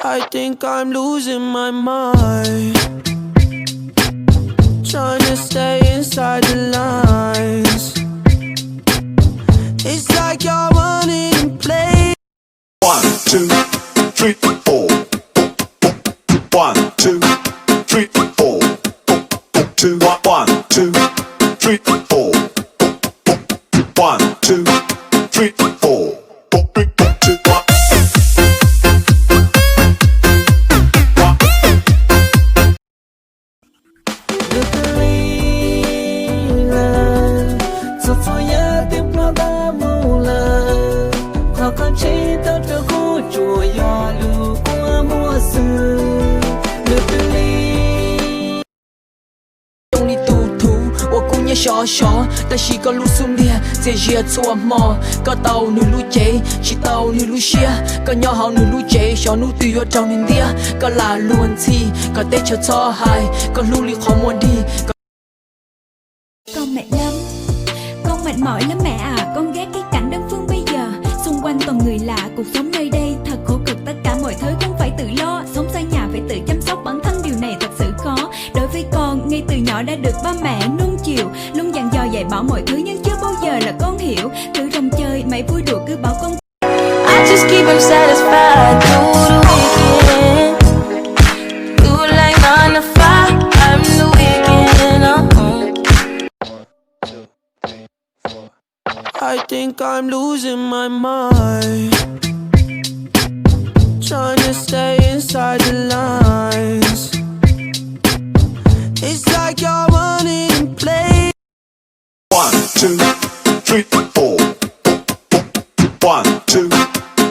I think I'm losing my mind, trying to stay inside the lines. It's like you're running in place. 1, 2, 3, 4. 1, 2, 3, 4. 2, 1, 2, 3, 4. 1, 2, 3, 4. 2, 1. Cho tôi nhớ tiếng nó đã mù lờ, họ còn chế tao cho cô chùa gió lù qua mùa xưa. Được từ ly trong đi tu thú,我姑娘小小，但是个路上面在热做梦，个道女路街，是道女路些，个nhỏ好女路街，小女对我找你爹，个là luôn thi，个得chờ cho hai，个路里khó muốn đi。Con mệt lắm, con mệt mỏi lắm mẹ à. Con ghét cái cảnh đơn phương bây giờ, xung quanh toàn người lạ. Cuộc sống nơi đây thật khổ cực, tất cả mọi thứ cũng phải tự lo. Sống xa nhà phải tự chăm sóc bản thân, điều này thật sự khó. Đối với con, ngay từ nhỏ đã được ba mẹ nuông chiều, luôn dặn dò dạy bảo mọi thứ nhưng chưa bao giờ là con hiểu. Cứ rong chơi, mày vui đùa cứ bảo con. I just keep him satisfied through the weekend. You like 9 to 5, I'm the weekend. I think I'm losing my mind, trying to stay inside the lines. It's like you're running in place. 1, 2, 3, 4. 1, 2,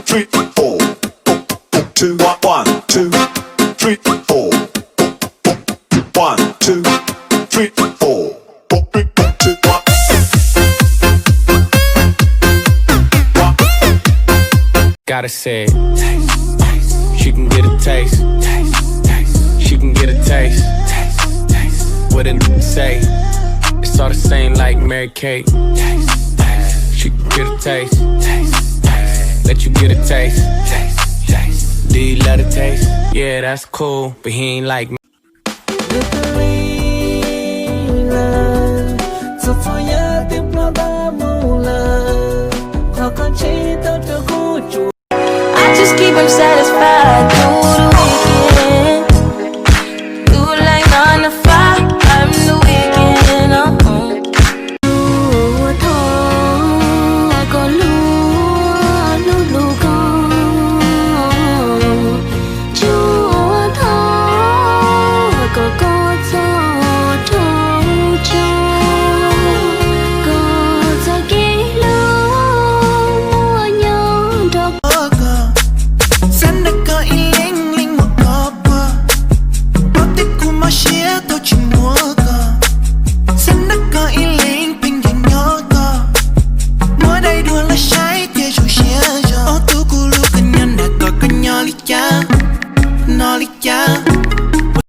3, 4. 2, 1, 2, 3, 4. 1, 2, 3, 4. 2, 1. Gotta say it. She can get a taste. She can get a taste. What a say. It's all the same like Mary Kate. She can get a taste. Let you get a taste. Do you love the taste? Yeah, that's cool, but he ain't like me. Cho tôi nhớ tiếng nó đã mù lờ, họ còn chế tao